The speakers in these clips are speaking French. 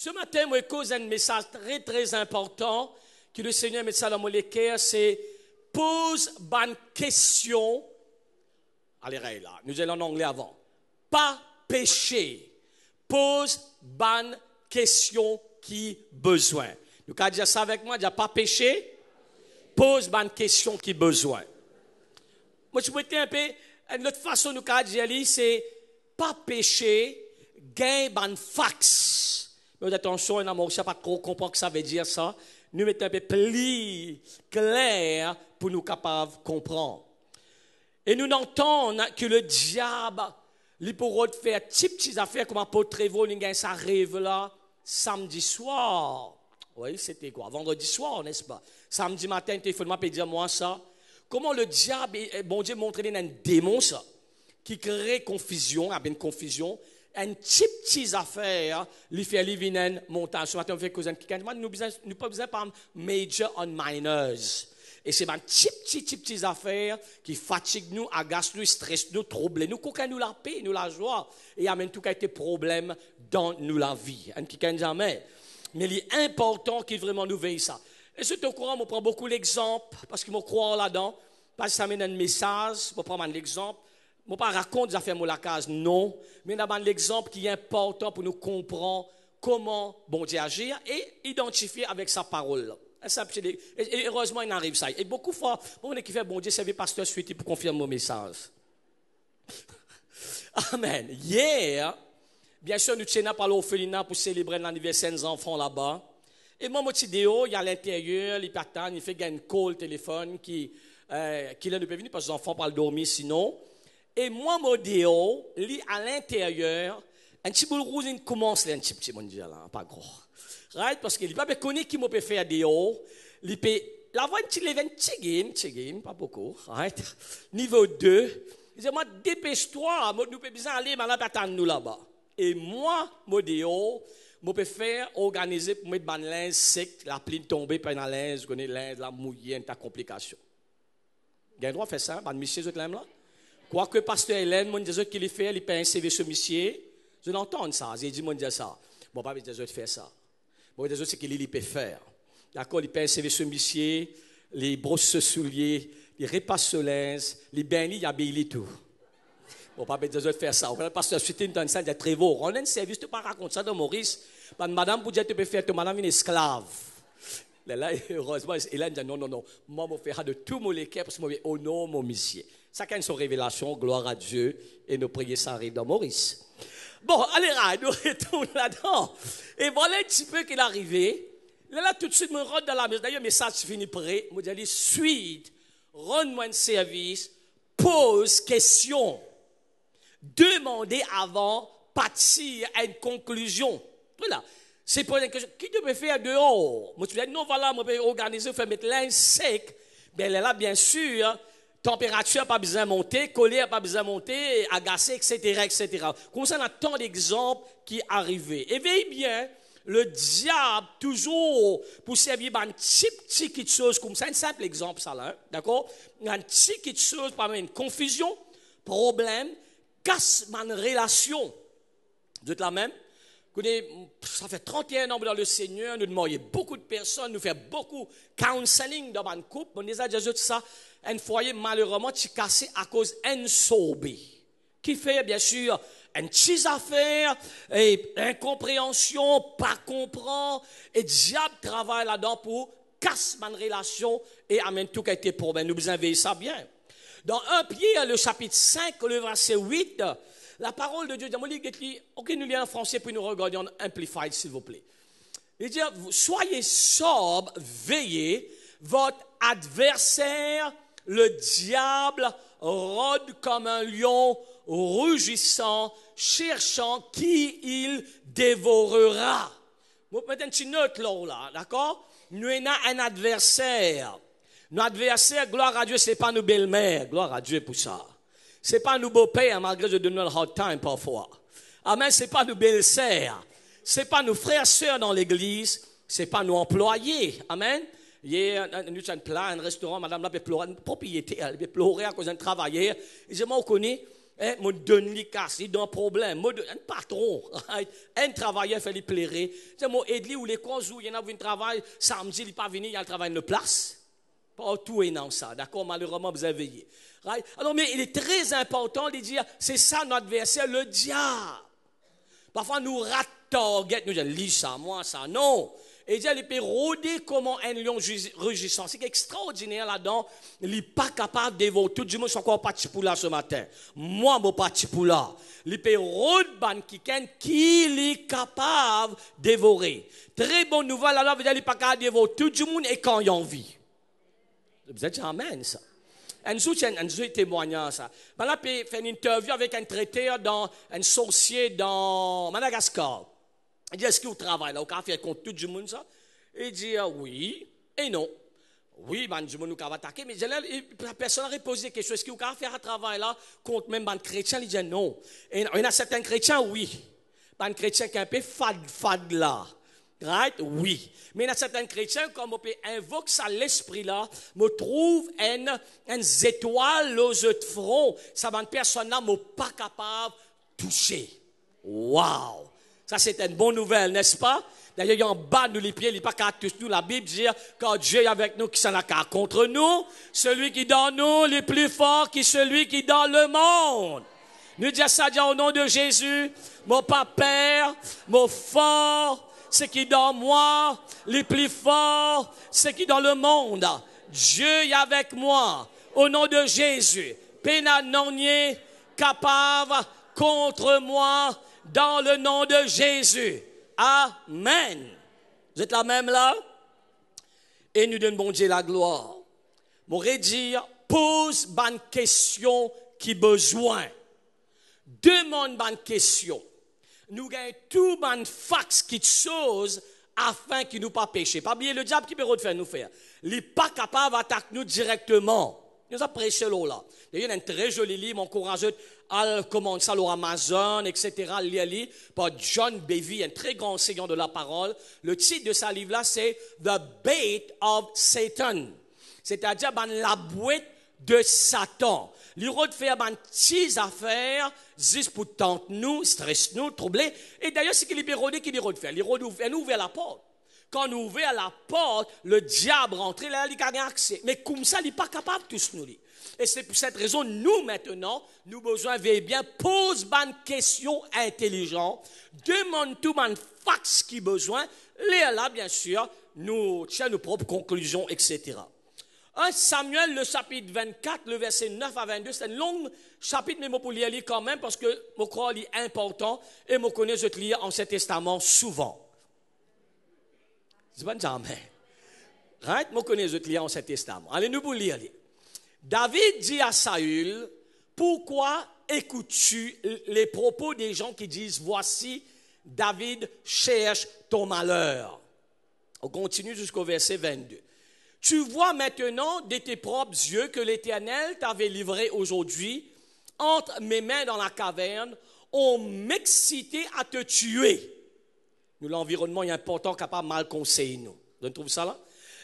Ce matin, moi, cause un message très, très important que le Seigneur met ça dans mon cœur, c'est pose bonne question. Allez, là, nous allons en anglais avant. Pas péché. Pose bonne question qui besoin. Nous allons dire ça avec moi, dire pas péché. Pose bonne question qui besoin. Moi, je vais un peu, une autre façon de nous dire, c'est pas péché, gain bonne fax. Mais attention, je ne sais pas trop comprendre ce que ça veut dire ça. Nous mettons un peu plus clair pour nous capables de comprendre. Et nous entendons que le diable, il pourra faire des petites affaires comme apôtre Trévo, ça arrive là, samedi soir. Oui, c'était quoi? Vendredi soir, n'est-ce pas? Samedi matin, il faut me dire moi ça. Comment le diable, bon Dieu, montre un démon ça, qui crée confusion, une confusion, une petite affaire, lui fait venir une montagne. Ce matin, on fait cause de quelqu'un, nous pas besoin de major on minors. Et c'est une petite affaire qui fatigue nous, agace nous, stresse nous, trouble nous, qu'on nous la paix, nous la joie, et amène tout des problèmes dans nous la vie. Un qui jamais. Mais il est important qu'il vraiment nous veille ça. Et c'est au courant, on prend beaucoup l'exemple, parce que je crois là-dedans, parce que ça mène un message, je prends l'exemple. Je ne pas raconter des affaires de la case, non, mais on a l'exemple qui est important pour nous comprendre comment bon Dieu agit et identifier avec sa parole. Et heureusement, il arrive ça. Et beaucoup de fois, on est qui fait bon Dieu, c'est le pasteur suite pour confirmer mon message. Amen. Hier, bien sûr, nous tenons par l'orphelinat pour célébrer l'anniversaire des enfants là-bas. Et moi, mon petit déo, il y a à l'intérieur, il patane, il fait gagner une call téléphone qui ne peut venir parce que les enfants parlent dormir sinon. Et moi, mon déo, il à l'intérieur, un petit boule rouge, il commence, un petit mon Dieu là, pas gros. Right? Parce qu'il n'a pas connu qui m'a peut faire déo. Il peut, la voix, il lève un petit game, pas beaucoup. Right? Niveau 2. Il dit, moi, dépêche-toi, nous pouvons bien aller, maintenant, attendre nous là-bas. Et moi, mon déo, je peux faire organiser pour mettre ban linge sec, la pline tombée par une linge, connais linge, la mouillée, ta complication. Il y a un droit de faire ça, ban monsieur, je l'aime là. Quoique pasteur Hélène, mon Dieu, qu'il fait, il peut un CV sur monsieur. Je l'entends ça, j'ai dit mon Dieu ça. Bon, pas Dieu de faire ça. Bon, Dieu c'est qu'il peut faire. D'accord, il peut un CV sur monsieur, les brosses souliers, les repasses sur linge, les bains, il y a béli tout. Bon, pas besoin de faire ça. Le pasteur suite une salle de Trévo. On a un service, tu ne peux pas raconter ça de Maurice. Madame, pour dire tu peux faire, que madame est une esclave. Là, heureusement, Hélène dit non. Moi, je vais faire de tout mon équipe parce que je vais honorer mon monsieur. Chacun a son révélation, gloire à Dieu. Et nos prières, ça arrive dans Maurice. Bon, allez, nous retournons là-dedans. Et voilà un petit peu qu'il est arrivé. Là, tout de suite, je me rends dans la maison. D'ailleurs, le message finit prêt. Je me dis, suite, rends-moi un service, pose question. Demandez avant, partir à une conclusion. Voilà. C'est pour une question. Qui te peut faire dehors? Moi, tu dis, non, voilà, moi, je peux organiser, faire mettre linge sec. Bien, là, bien sûr, température pas besoin de monter, colère pas besoin de monter, agacer, etc. Comme ça, on a tant d'exemples qui arrivent. Et veillez bien, le diable, toujours, pour servir une petite chose comme ça, un simple exemple, ça, là, d'accord? Une petite chose, par exemple, une confusion, problème, casse ma relation. Vous êtes là même? Ça fait 31 ans dans le Seigneur, nous demandons beaucoup de personnes, nous faisons beaucoup de counseling dans une couple. On disait déjà ça, un foyer malheureusement qui est cassé à cause d'un sobé. Qui fait bien sûr une petite affaire, et incompréhension, pas comprendre, et diable travaille là-dedans pour casser ma relation et amène tout qui a été problème. Nous besoin veiller ça bien. Dans 1 Pierre, le chapitre 5, le verset 8, la parole de Dieu, ok, nous lisons en français, puis nous regardons en Amplified, s'il vous plaît. Il dit, soyez sobres, veillez, votre adversaire, le diable, rôde comme un lion rugissant, cherchant qui il dévorera. Vous mettez une petite note là, d'accord? Nous avons un adversaire. Notre adversaire, gloire à Dieu, ce n'est pas nos belles-mères. Gloire à Dieu pour ça. Ce n'est pas nos beaux-pères, malgré que je donne un hard time parfois. Amen, ce n'est pas nos belles-sœurs. Ce n'est pas nos frères-sœurs dans l'église. Ce n'est pas nos employés. Amen. Hier, nous avons un restaurant, madame là peut pleurer, une propriété, elle peut pleurer à cause d'un travailleur. Et je m'en connais, me donne les casse, il a un problème, un patron, un travailleur fait lui plaire. Moi aide ou les causes où il y en a un travail samedi, il pas venir, il y a le travail de place. Pas tout est dans ça, d'accord, malheureusement vous avez veillé. Right? Alors mais il est très important de dire c'est ça notre adversaire, le diable. Parfois nous ratons, nous disons lis ça, moi ça, non. Et dire il peut rôder comme un lion rugissant. C'est extraordinaire là-dedans. Il n'est pas capable de dévorer. Tout le monde est encore parti pour là ce matin. Moi, je suis parti pour là. Il peut rôder qui est capable de dévorer. Très bonne nouvelle, alors il n'est pas capable de dévorer. Tout le monde est quand il a envie. Vous êtes amen ça. Un témoignage ça. Maintenant, il fait une interview avec un traiteur, un sorcier dans Madagascar. Il dit, est-ce que vous travaillez là? Vous avez fait contre tout le monde ça? Il dit, oui et non. Oui, ben, du monde nous va attaquer, mais la personne a reposé des questions. Est-ce que vous avez fait un travail là contre même les chrétiens? Il dit non. Et il y a certains chrétiens, oui. Les chrétiens qui sont un peu fad là. Right? Oui. Mais il y a certains chrétiens, comme on peut invoquer ça, l'esprit là, me trouve une étoile aux yeux de front. Ça va une personne là, mais pas capable de toucher. Wow! Ça, c'est une bonne nouvelle, n'est-ce pas? D'ailleurs, il y a en bas de les pieds, il n'est pas qu'à tous nous. La Bible dit, quand Dieu est avec nous, qui s'en a qu'à contre nous, celui qui est dans nous, il est plus fort que celui qui est dans le monde. Nous disons ça au nom de Jésus. Mon Père, mon fort, ce qui est dans moi, le plus fort, ce qui est dans le monde. Dieu est avec moi. Au nom de Jésus. Péna non capable contre moi. Dans le nom de Jésus. Amen. Vous êtes là même là? Et nous donnons bon Dieu la gloire. M'aurait dire, pose bonne question qui besoin. Demande bonne question. Nous gagnons tout bonne fax qui chose afin qu'il nous pas péché. Pas oublier le diable qui peut faire nous faire. Il n'est pas capable d'attaquer nous directement. Nous avons prêché là. Il y a un très joli livre, encourageux, à commencer sur Amazon, etc. Lire par John Bevere, un très grand enseignant de la parole. Le titre de ce livre-là, c'est The Bait of Satan. C'est-à-dire, la boîte de Satan. L'iro de faire des petites affaires, juste pour tenter nous, stress nous, troubler. Et d'ailleurs, c'est qu'il est pérodé qu'il est de faire. L'iro ouvre la porte. Quand nous ouvrons la porte, le diable rentre là, il a accès. Mais comme ça, il n'est pas capable de tous nous lire. Et c'est pour cette raison, nous maintenant, nous avons besoin de veiller bien, pose bonne question intelligente, demande tout mon fax qui besoin, lire là, bien sûr, nous tirons nos propres conclusions, etc. 1 Samuel, le chapitre 24, le verset 9 à 22, c'est un long chapitre, mais je peux lire quand même, parce que je crois qu'il est important, et je connais je lire en Ancien Testament souvent. C'est pas jamais. Right? Je connais je lire en Ancien Testament. Allez, nous pour lire. David dit à Saül, pourquoi écoutes-tu les propos des gens qui disent, voici, David cherche ton malheur. On continue jusqu'au verset 22. Tu vois maintenant de tes propres yeux que l'Éternel t'avait livré aujourd'hui entre mes mains dans la caverne, on m'excitait à te tuer. Nous, l'environnement est important, capable de mal conseiller nous. Vous trouvez ça là?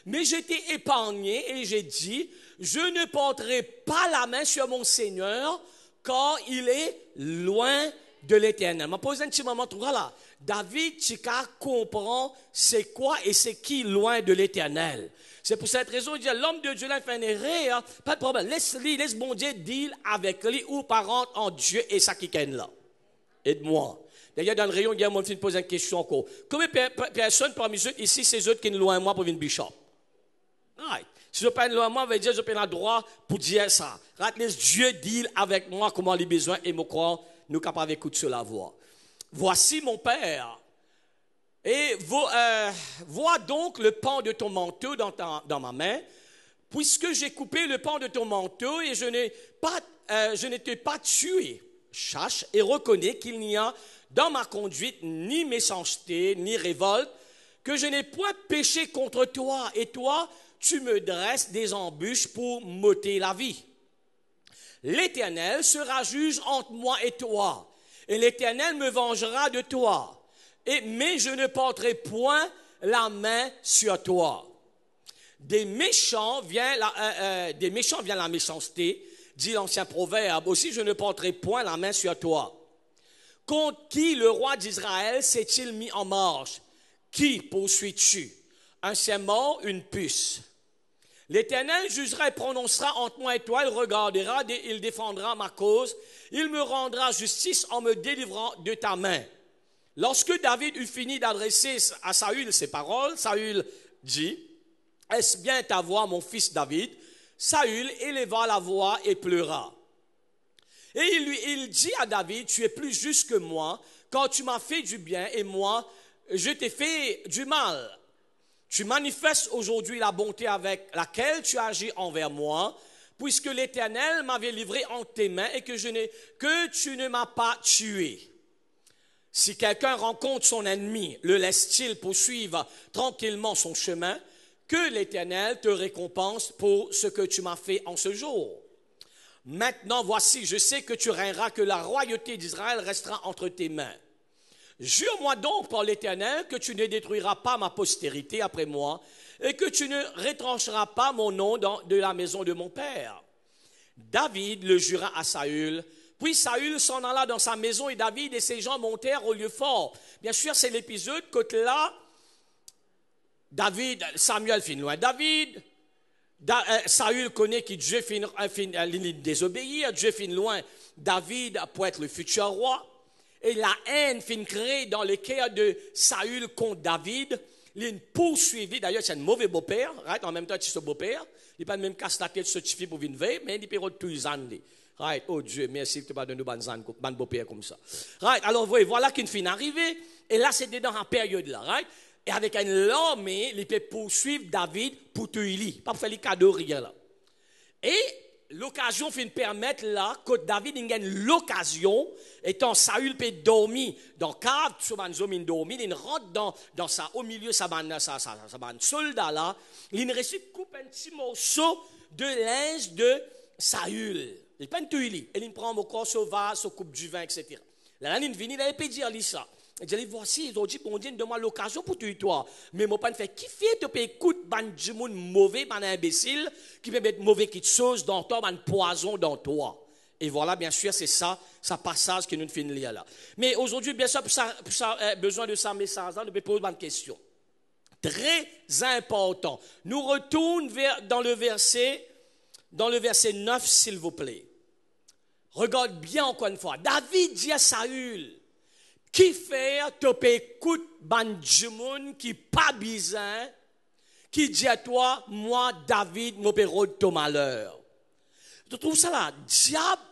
Mais j'étais épargné et j'ai dit, je ne porterai pas la main sur mon Seigneur, car il est loin de l'Éternel. Je me pose un petit moment, voilà. David, tu comprend c'est quoi et c'est qui loin de l'Éternel. C'est pour cette raison, il dit, l'homme de Dieu là fait une erreur, pas de problème. Laisse bon Dieu deal avec lui ou parente en Dieu et ça qui est là. Aide-moi. D'ailleurs, dans le rayon, il y a mon fils pose une question encore. Combien de personnes parmi eux ici, c'est eux qui sont loin de moi pour venir bishop? Right. Si je parle loin de moi, je vais dire, je prends le droit pour dire ça. Laisse Dieu deal avec moi comment il a besoin et me croire, nous capables d'écouter sur la voix. Voici mon Père. Et vois donc le pan de ton manteau dans ma main, puisque j'ai coupé le pan de ton manteau et je ne t'ai pas tué. Cherche et reconnais qu'il n'y a dans ma conduite ni méchanceté, ni révolte, que je n'ai point péché contre toi. Et toi, tu me dresses des embûches pour m'ôter la vie. L'Éternel sera juge entre moi et toi, et l'Éternel me vengera de toi. Mais je ne porterai point la main sur toi. Des méchants vient la méchanceté, dit l'ancien proverbe. Aussi, je ne porterai point la main sur toi. Contre qui le roi d'Israël s'est-il mis en marche? Qui poursuis-tu? Un sien mort, une puce. L'Éternel jugera et prononcera entre moi et toi, il regardera, il défendra ma cause, il me rendra justice en me délivrant de ta main. Lorsque David eut fini d'adresser à Saül ces paroles, Saül dit, est-ce bien ta voix, mon fils David? Saül éleva la voix et pleura. Et il dit à David, tu es plus juste que moi, quand tu m'as fait du bien et moi, je t'ai fait du mal. Tu manifestes aujourd'hui la bonté avec laquelle tu agis envers moi, puisque l'Éternel m'avait livré entre tes mains et que tu ne m'as pas tué. Si quelqu'un rencontre son ennemi, le laisse-t-il poursuivre tranquillement son chemin? Que l'Éternel te récompense pour ce que tu m'as fait en ce jour. Maintenant, voici, je sais que tu règneras, que la royauté d'Israël restera entre tes mains. Jure-moi donc par l'Éternel que tu ne détruiras pas ma postérité après moi et que tu ne retrancheras pas mon nom de la maison de mon père. David le jura à Saül. Puis Saül s'en alla dans sa maison et David et ses gens montèrent au lieu fort. Bien sûr, c'est l'épisode que là, Samuel fin loin Saül connaît que Dieu fin désobéir, Dieu fin loin David pour être le futur roi. Et la haine fin créée dans le cœur de Saül contre David, il poursuivi. D'ailleurs, c'est un mauvais beau-père, right? En même temps, c'est ce beau-père. Il n'est pas même casse la tête certifié pour venir veiller, mais il peut tout les années. Right? Oh Dieu, merci que tu m'as donné un beau-père comme ça. Right? Alors, voilà qu'une fin arrivée. Et là, c'était dans la période là, right? Et avec un armée, il peut poursuivre David pour tuer lui. Pas pour faire les cadeaux, rien là. Et l'occasion fait permettre là que David ait l'occasion, étant Saül peut dormir dans le cave, il rentre dans sa, au milieu, sa soldat là, il réussit coupe un petit morceau de linge de Saül. Il prend tout et il prend mon corps sauvage, sa coupe du vin, etc. Là, il vient, il peut dire ça. Il dit, voici, ils ont dit, bon Dieu, donne-moi l'occasion pour tuer toi. Mais mon père fait, qui fait, tu peux écouter, du monde mauvais, un imbécile, qui peut mettre mauvais qui chose dans toi, un poison dans toi. Et voilà, bien sûr, c'est ça passage que nous finissons lire là. Mais aujourd'hui, bien sûr, pour besoin de ça message-là, nous pouvons poser une question. Très important. Nous retournons dans le verset 9, s'il vous plaît. Regarde bien encore une fois. David dit à Saül, qui fait te écoute bandjimoun qui pas bizarre, qui dit à toi, moi David, mon père ton malheur. Tu trouves ça là, diable,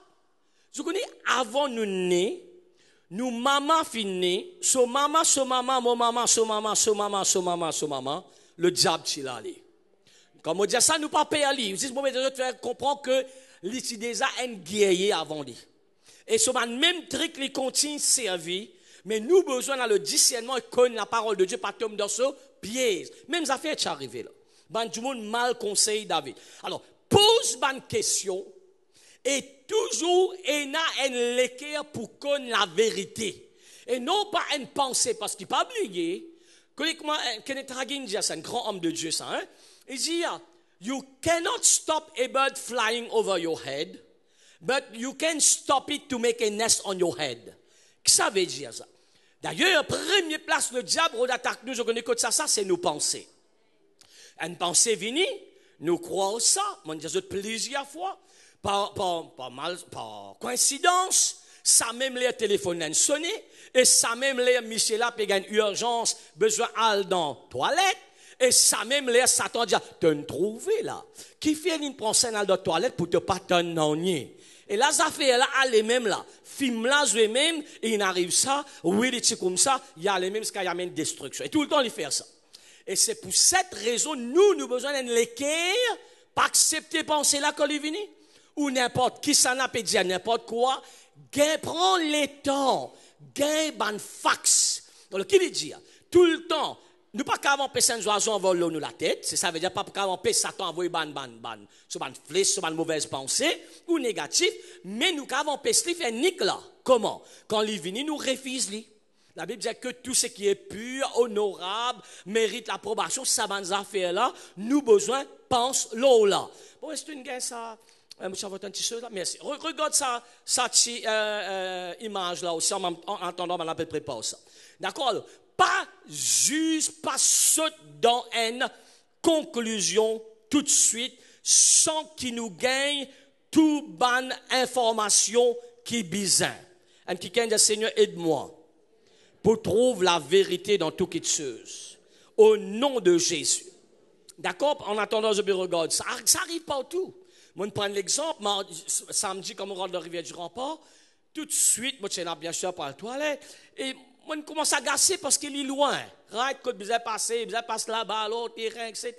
je connais avant nous né, nous maman fini, so maman, mon maman, so maman, le diable t'y allé. Comme on dit ça, nous pas payer lui. Si moi je te faire comprendre que l'issue déjà un guerrier avant lui. Et ce même truc les continue servir. Mais nous besoin dans le discernement et connaître la parole de Dieu pas tomber dans ce piège. Même ça fait arrivé là. Ben du monde mal conseille David. Alors pose une question et toujours il a un équerre pour connaître la vérité et non pas une pensée parce qu'il pas oublié que Kenneth Hagin dit c'est un grand homme de Dieu ça hein. Il dit you cannot stop a bird flying over your head but you can stop it to make a nest on your head. Qu'est-ce que ça veut dire ça? D'ailleurs, première place, le diable attaque nous, je connais que ça, c'est nos pensées. Une pensée venue, nous croyons ça, on dit plusieurs fois, par coïncidence, ça même les téléphones sonné, et ça même les Michel a payé une urgence, besoin d'aller dans la toilette, et ça même les Satan dit, tu me trouves là, qui fait une pensée dans la toilette pour te pas t'ennuyer. Et là, ça fait là, les mêmes là. Film là, je même, et il arrive ça, oui, des trucs comme ça, il y a les mêmes, qui amènent destruction. Et tout le temps, il fait ça. Et c'est pour cette raison, nous besoin d'un l'équerre, pas accepter penser là quand il vient, ou n'importe qui ça n'a pas dit n'importe quoi, prends le temps, ban fax. Donc, qui veut dire? Tout le temps, nous pas qu'avant personne oiseau envoler nous la tête, ça veut dire pas qu'avant Satan envoyer sur ban flèche, sur ban mauvaise pensée ou négatif, mais nous qu'avant lui faire nique là. Comment? Quand il vient nous refuse lui. La Bible dit que tout ce qui est pur, honorable, mérite l'approbation, ça ban affaire là, nous besoin pense l'eau là. Bon, est-ce une gain ça Monsieur, votre petit là, merci. Regarde ça image là aussi, en attendant, on appelle prépare ça. D'accord? Pas juste, pas saute dans une conclusion tout de suite, sans qu'il nous gagne toute bonne information qui est bizarre. Un petit dit, Seigneur, aide-moi pour trouver la vérité dans tout quelque chose. Au nom de Jésus. D'accord? En attendant, je me regarde. Ça arrive partout. Moi, je prends l'exemple, samedi, comme on rentre dans la rivière du Rempart, tout de suite, moi, je suis bien sûr par la toilette, et moi, je commence à agacer parce qu'il est loin. Right? Quand vous passé, vous passe là-bas, l'autre terrain, etc.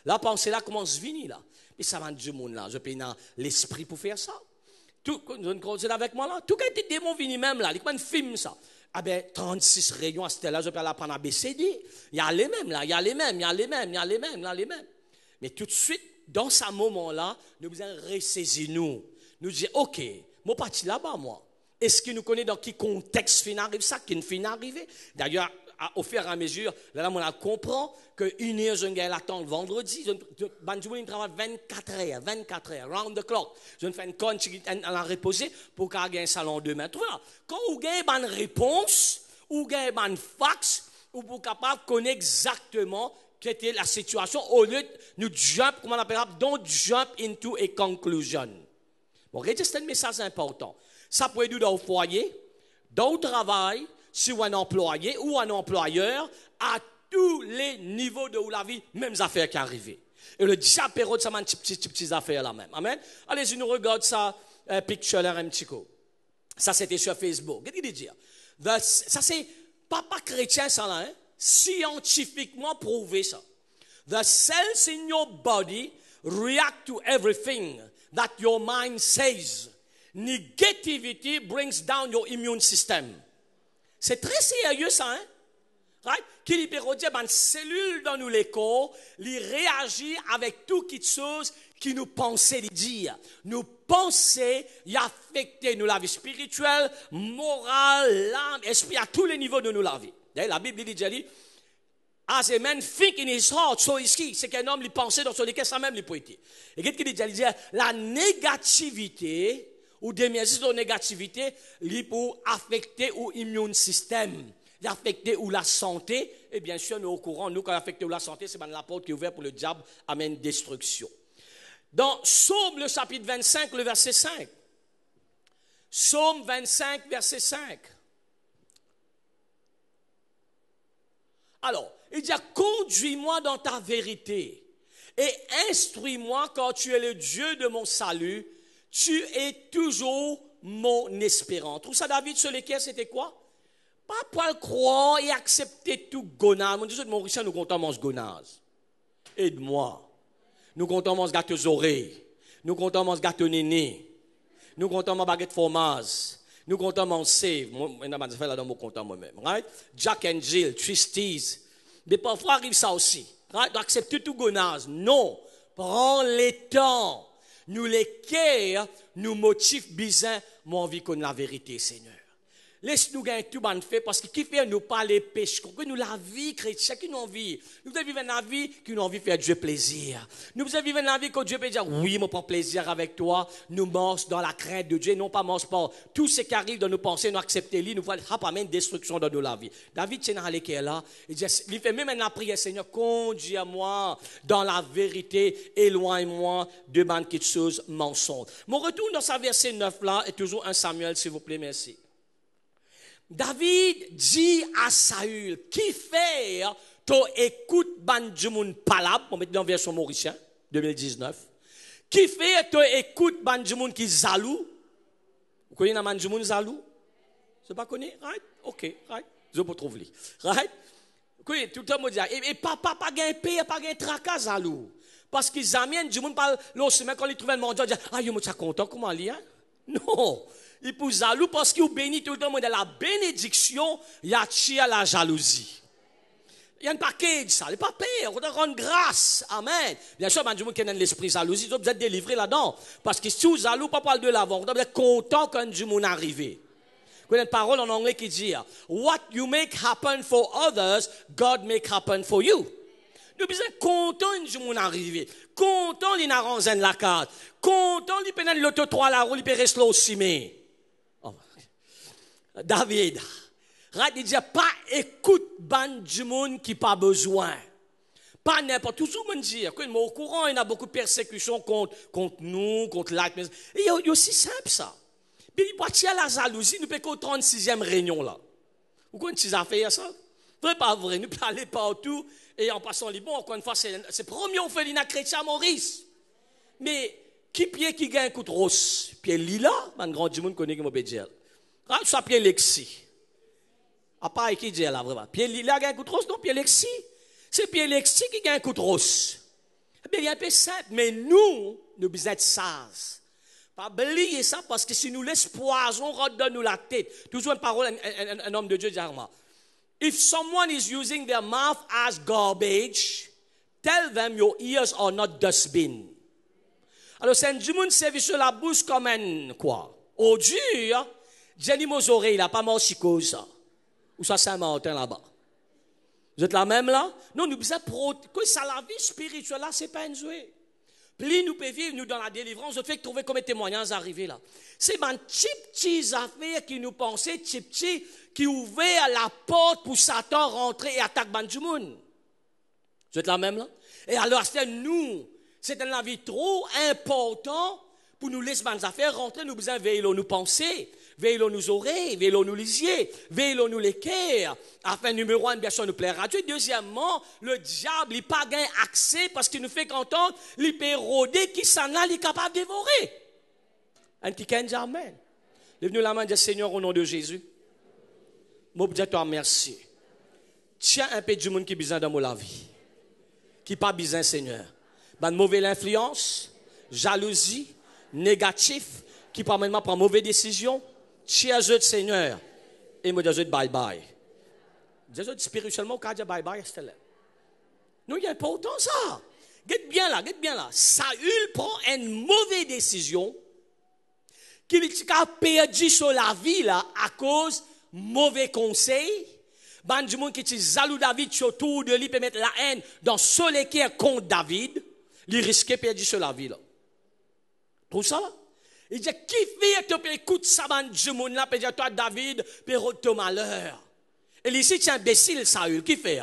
La pensée là commence à venir, là. Et ça va du monde, là. Je paye dans l'esprit pour faire ça. Tout, vous êtes avec moi, là? Tout les démons viennent même, là. Comment film ça? Ah ben, 36 réunions à cette là, je peux aller prendre ABCD. Il y a les mêmes, là. Il y a les mêmes. Mais tout de suite, dans ce moment-là, nous devons ressaisir nous. Nous dire, OK, moi, parti là-bas, moi. Est-ce qu'il nous connaît dans quel contexte fin arrive ça, qui fin arrivé? D'ailleurs, au fur et à mesure, là, on comprend qu'une heure, je vais l'attendre vendredi. Je travaille 24 heures, round the clock. Je fais une conne à la reposer pour qu'il y ait un salon demain. Quand vous avez une réponse, ou vous avez un fax, vous êtes capable de connaître exactement quelle était la situation au lieu de nous jump, comment on appelle ça, don't jump into a conclusion. Bon, c'est un message important. Ça peut être dans le foyer, dans le travail, sur un employé ou un employeur, à tous les niveaux de la vie, mêmes affaires qui arrivent. Et le diable période, ça m'a une petite affaire là même. Amen. Allez-y, nous regarde ça, picture là un petit coup. Ça, c'était sur Facebook. Qu'est-ce qu'il dit? Ça, c'est pas chrétien, ça là, hein? Scientifiquement prouvé ça. The cells in your body react to everything that your mind says. Negativity brings down your immune system. C'est très sérieux ça, hein? Right? Qui peut dire, une cellule dans nous les corps, il réagit avec toute chose qui nous pensait dire. Nous penser, il affecte nous la vie spirituelle, morale, l'âme, esprit, à tous les niveaux de nous la vie. D'ailleurs, la Bible dit, as a man think in his heart, so is he. C'est qu'un homme lui pensait dans son cœur, ça même lui peut être. Et qu'est-ce qu'il dit? La négativité, ou des messages de négativité, il peut affecter ou immune système, affecter ou la santé, et bien sûr, nous au courant, nous, quand affecter ou la santé, c'est la porte qui est ouverte pour le diable, amène destruction. Dans Psaume, le chapitre 25, le verset 5. Psaume 25, verset 5. Alors, il dit, conduis-moi dans ta vérité et instruis-moi quand tu es le Dieu de mon salut. Tu es toujours mon espérance. Tout ça, David, sur lesquels c'était quoi? Pas pour le croire et accepter tout gonaz. Mon Dieu, mon richard, nous comptons manger gonaz. Aide-moi. Nous comptons manger gâteau aux oreilles. Nous comptons manger gâteau néné. Nous comptons manger baguette fromage. Nous comptons manger save. Moi, je vais faire là dans mon compte moi-même. Right? Jack and Jill, Twisties. Mais parfois, arrive ça aussi. Right? D'accepter tout gonaz. Non. Prends les temps. Nous les cœurs, nous motifs bizarres, mon envie qu'on la vérité, Seigneur. Laisse-nous gagner tout bon fait, parce que qui fait nous parler péché, que nous la vie chrétienne, qui nous envie. Nous devons vivre la vie qui nous envie faire Dieu plaisir. Nous devons vivre la vie que Dieu peut dire, oui, moi prends plaisir avec toi. Nous marchons dans la crainte de Dieu, non pas marche par tout ce qui arrive dans nos pensées, nous accepter lui, nous voulons pas même destruction dans nos vie. David, c'est dans l'équerre là, il fait même la prière, Seigneur, conduis-moi dans la vérité, éloigne-moi de quelque chose mensonge. Mon retour dans sa verset 9 là est toujours un Samuel, s'il vous plaît, merci. David dit à Saül, qui fait ton écoute bandjumoun palab, on met dans version mauricien, 2019, qui fait ton écoute bandjumoun qui zalou, vous connaissez un bandjumoun zalou? C'est pas connu? Right? Ok, right? Je peux trouver. Right? Oui, tout le monde dit, et papa pas gain paix, pas gain tracas zalou. Parce qu'ils amènent du monde par l'autre semaine, quand ils trouvent le monde, ils disent, ah, ils sont contents, comment il y a? Non. Il peut jaloux parce qu'il bénit tout le temps de la bénédiction, il y a à la jalousie. Il y a un paquet de ça, il n'est pas pire, on doit rendre grâce. Amen. Bien sûr, Dieu qui a l'esprit jalousie, vous êtes délivré là-dedans. Parce que si vous êtes jaloux, pas parler de l'avant, vous doit être content quand Dieu est arrivé. Il y a une parole en anglais qui dit, what you make happen for others, God make happen for you. Nous sommes contents de mon arrivée. Contents de l'arranger la carte. Contents de prendre l'auto 3 la roue, de rester aussi. Mais, David, il dit pas écoute ban du monde qui pas besoin. Pas n'importe tout le monde dit que au courant il y a beaucoup de persécutions contre nous, contre l'acte. Et il y a aussi simple ça. Puis il partit à la jalousie, nous peut qu'au 36e réunion là. Vous connaissez ces affaires ça? Vrai pas vrai, nous peut aller partout et en passant les bons encore une fois c'est premier on fait l'ina chrétien Maurice. Mais qui pied qui gagne un coup de rose? Pierre Lila, man grand du monde connaît qui m'a dire. Ah ça Pierre Lexi. À part qui dit là vraiment. Pierre Lila gagne un coup de rose non Pierre Lexi. C'est Pierre Lexi qui gagne un coup de rose. Eh bien, il est un peu simple, mais nous besoin être sages. Pas oublier ça, parce que si nous laissons poison, redonne nous la tête. Toujours une parole, un homme de Dieu dit à moi. If someone is using their mouth as garbage, tell them your ears are not dustbin. Alors, c'est du monde servi sur la bouche comme un quoi? Au dur, Jenny aux oreilles, il n'a pas mort psychose, ça. Ou ça, Saint-Martin là-bas. Vous êtes la même là? Non, nous besoin que ça la vie spirituelle là, c'est pas un jouet. Plus nous pouvons vivre, nous dans la délivrance, je fais trouver comme témoignages arrivés là. C'est un petit affaire qui nous pensait, petit, qui ouvrait la porte pour Satan rentrer et attaquer ban du monde. Vous êtes la même là? Et alors, c'est nous, c'est un avis trop important pour nous laisser des affaires rentrer, nous besoin veiller nous penser. Veillons nos oreilles, veillons nos lisiers, veillons nous les cœurs, afin, numéro un, bien sûr, nous plaire à Dieu. Deuxièmement, le diable, il n'a pas gain accès parce qu'il nous fait qu'entendre, il peut rôder, qui s'en a, il est capable de dévorer. Un petit canne, amen. Lève-nous la main, dis Seigneur, au nom de Jésus. Moi, je dis toi merci. Tiens un peu du monde qui a besoin dans la vie. Qui n'a pas besoin, Seigneur. Une mauvaise influence, jalousie, négatif, qui permet de prendre mauvaise décision. Tiens Dieu Seigneur et me dis bye bye. Dieu spirituellement au cas de bye bye c'est là. Nous il est important ça. Get bien là. Saül prend une mauvaise décision qu'il a perdu sur la vie là à cause mauvais conseils. Ban du monde qui est jaloux David autour de lui peut mettre la haine dans ce qui est contre David, il risque de perdre sur la vie là. Pour ça là. Il dit, qui fait que tu écoutes ça, du monde là, puis toi, David, puis ton malheur. Et ici, tu es imbécile, Saül, qui fait?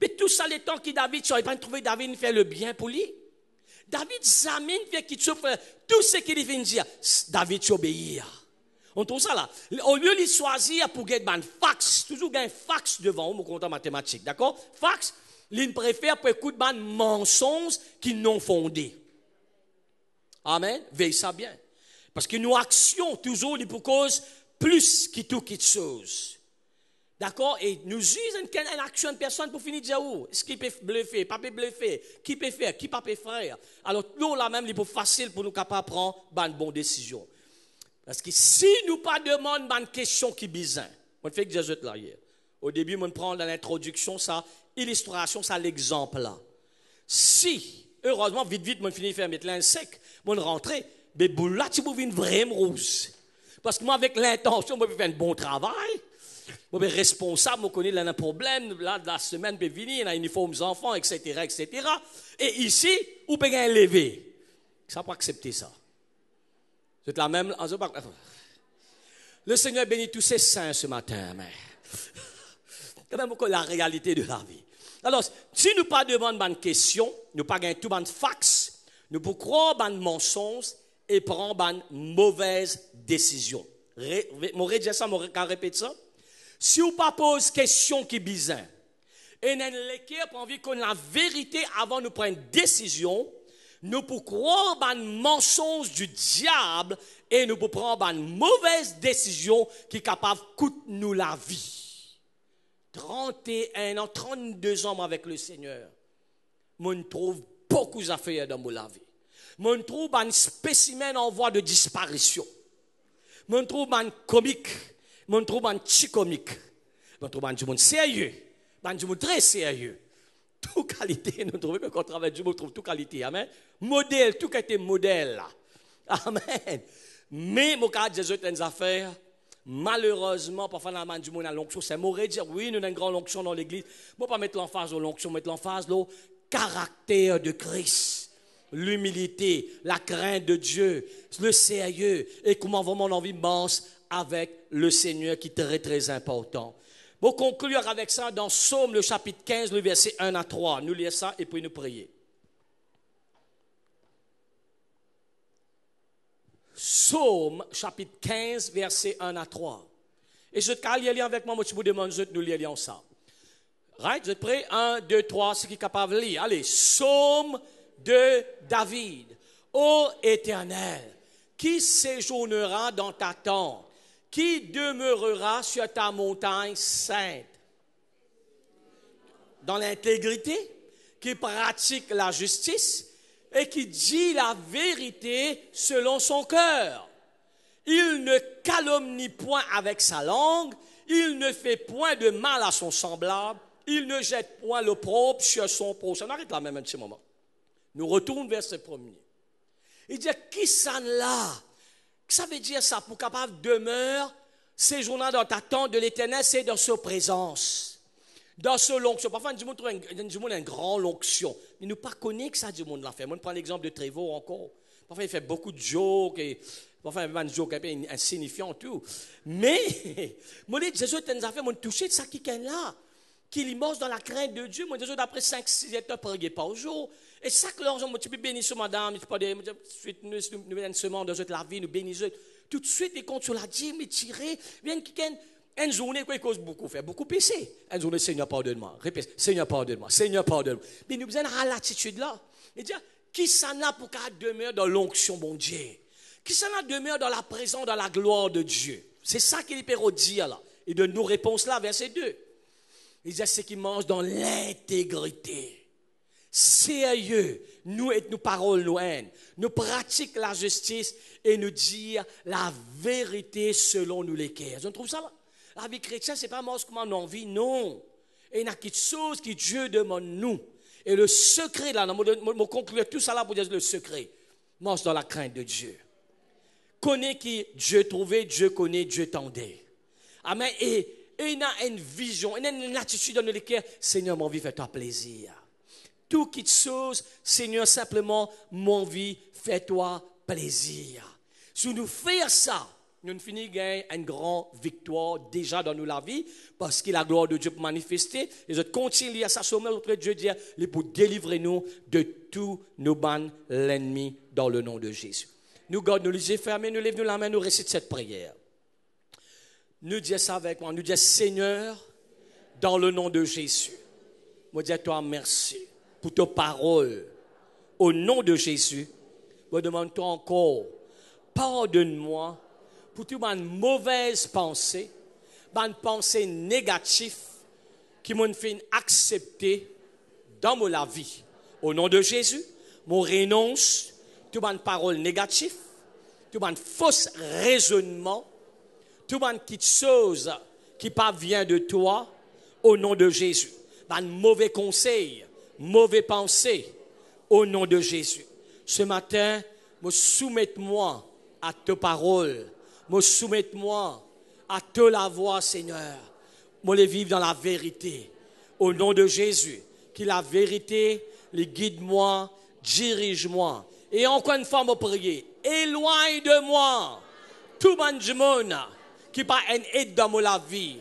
Mais tout ça, les temps que David, tu n'as pas trouvé David, il fait le bien pour lui. David, jamais fait qu'il souffre tout ce qu'il vient dire. David, tu obéis. On trouve ça là. Au lieu de choisir pour gagner un fax, toujours gagner fax devant mon compte en mathématiques, d'accord? Fax, il préfère pour écouter un mensonge qui non fondé. Amen. Veille ça bien. Parce que nos actions, toujours, pour cause plus que tout quelque chose. D'accord? Et nous usons une action de personne pour finir de dire, oh, est-ce qu'il peut bluffer, pas peut bluffer, qui peut faire, qui pas peut faire. Alors, nous, là même, il est plus facile pour nous capables de prendre une bonne décision. Parce que si nous pas demandons une question qui est bizarre, on fait que Jésus là hier. Au début, on prend dans l'introduction, ça, illustration, ça, l'exemple là. Si, heureusement, vite, on finit de faire mettre l'un sec, on rentrer. Mais là, tu peux faire une vraie rose. Parce que moi, avec l'intention, je peux faire un bon travail. Je suis responsable, je connais un problème. Là, la semaine peut venir, il y a uniformes enfants, etc., etc. Et ici, vous pouvez un lever. Ça pas accepter ça. C'est la même. Le Seigneur bénit tous ses saints ce matin, mais quand même la réalité de la vie. Alors, si nous pas demandons une question, nous pas gagnons tout un fax, nous pouvons croire un mensonge et prendre une mauvaise décision. Mon redire ça, mon répéter ça. Si vous pas pose question qui est bizarre, et nous l'équerre pour envie qu'on ait la vérité avant de prendre une décision, nous pouvons croire un mensonge du diable et nous pouvons prendre une mauvaise décision qui est capable de coûter nous la vie. 31 ans, 32 ans avec le Seigneur, on trouve beaucoup d'affaires dans ma vie. On trouve un spécimen en voie de disparition. On trouve un comique. On trouve un petit comique. On trouve un monde sérieux. Un monde très sérieux. Toute qualité, nous trouvons que quand on travaille du monde, on trouve toute qualité. Amen. Modèle, tout qualité modèle. Amen. Mais, mon cas, Jésus a des affaires. Malheureusement, parfois, dans la main du monde, l'onction, c'est mauvais dire, oui, nous avons une grande onction dans l'église. Je ne vais pas mettre l'emphase dans l'onction, mettre l'emphase là. caractère de Christ. L'humilité, la crainte de Dieu, le sérieux et comment vraiment on avance avec le Seigneur qui est très très important. Pour conclure avec ça, dans Psaume le chapitre 15, le verset 1 à 3, nous lisons ça et puis nous prions. Psaume chapitre 15, verset 1 à 3. Et je te lire avec moi, je vous demande de nous lire ensemble. Right? Vous êtes prêts? 1, 2, 3, ceux qui sont capables de lire. Allez, Psaume de David. Ô Éternel, qui séjournera dans ta tente? Qui demeurera sur ta montagne sainte? Dans l'intégrité, qui pratique la justice et qui dit la vérité selon son cœur. Il ne calomnie point avec sa langue, il ne fait point de mal à son semblable, il ne jette point l'opprobre sur son prochain. On arrête là même un petit moment. Nous retournons vers ce premier. Il dit, qui s'en là? Ça veut dire ça, pour capable demeurer, séjournant dans ta tente de l'Éternel, c'est dans sa présence. Dans ce l'onction. Parfois, on dit une grande onction. Mais nous ne connaissons pas que ça du monde l'a fait. Moi, je prends l'exemple de Trévaux encore. Parfois, il fait beaucoup de jokes et parfois, il fait un joke un peu insignifiant tout. Mais, moi, Jésus nous a fait toucher de ça qui est là. Qu'il immerse dans la crainte de Dieu. Moi, Jésus, après 5-6 heures, prier par jour. Et ça que l'on tu peux bénir sur madame, tu peux dire, nous une semaine dans la vie, nous bénissons. Tout de suite, les comptes sur la dîme, les tirer, viennent une journée, quoi, il cause beaucoup, fait beaucoup péché. Une journée, Seigneur, pardonne-moi. Répète, Seigneur, pardonne-moi. Seigneur, pardonne-moi. Mais nous besoin de l'attitude là. Et dire, qui s'en a pour qu'elle demeure dans l'onction, bon Dieu? Qui s'en a demeure dans la présence, dans la gloire de Dieu? C'est ça qu'il peut dire là. Et de nos réponses là, verset 2. Il dit, c'est qui mange dans l'intégrité. Sérieux, nous et nos paroles, nous haine. Nous pratiquons la justice et nous dire la vérité selon nous les cœurs. On trouve ça là? La vie chrétienne, ce n'est pas mort comme on en vit, non. Et il y a quelque chose que Dieu demande nous. Et le secret, là, je conclure tout ça là pour dire le secret. Marche dans la crainte de Dieu. Connais qui Dieu trouvait, Dieu connaît, Dieu tendait. Amen. Et il y a une vision, il y a une attitude dans le cœur. Seigneur, mon vie, fais-toi plaisir. Tout qui te chose, Seigneur, simplement, mon vie, fais-toi plaisir. Si nous faisons ça, nous finissons gagner une grande victoire déjà dans la vie, parce que la gloire de Dieu peut manifester. Et je continue à s'assommer auprès de Dieu, dire, pour délivrer nous de tous nos bannes l'ennemi dans le nom de Jésus. Nous gardons les yeux fermés, nous lèvons la main, nous récitons cette prière. Nous disons ça avec moi, nous disons, Seigneur, dans le nom de Jésus, moi dis à toi merci pour ta parole. Au nom de Jésus, je demande-toi encore, pardonne-moi pour toute ma mauvaise pensée, ma pensée négative qui m'a fait accepter dans ma vie. Au nom de Jésus, je renonce toute ma parole négative, tout ma fausse raisonnement, tout ma petite chose qui pas vient de toi, au nom de Jésus. Ma mauvais conseil, mauvais pensée, au nom de Jésus. Ce matin, me soumette-moi à ta parole. Me soumette-moi à te la voix, Seigneur. Moi, les vivre dans la vérité. Au nom de Jésus, que la vérité, les guide-moi, dirige-moi. Et encore une fois, me prier, éloigne de moi tout le monde qui n'a pas une aide dans ma vie,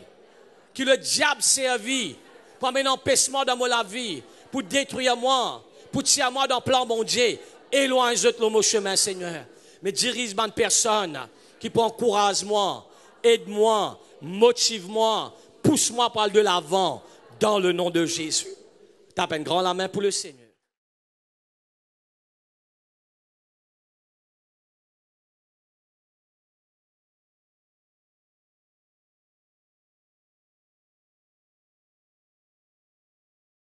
qui le diable servi pour amener un empêchement dans ma vie, pour détruire moi, pour tirer moi dans le plan mon Dieu. Éloigne-toi de mon chemin, Seigneur. Mais dirige-moi une personne qui peut encourager moi, aide-moi, motive-moi, pousse-moi par de l'avant, dans le nom de Jésus. Tape une grande la main pour le Seigneur.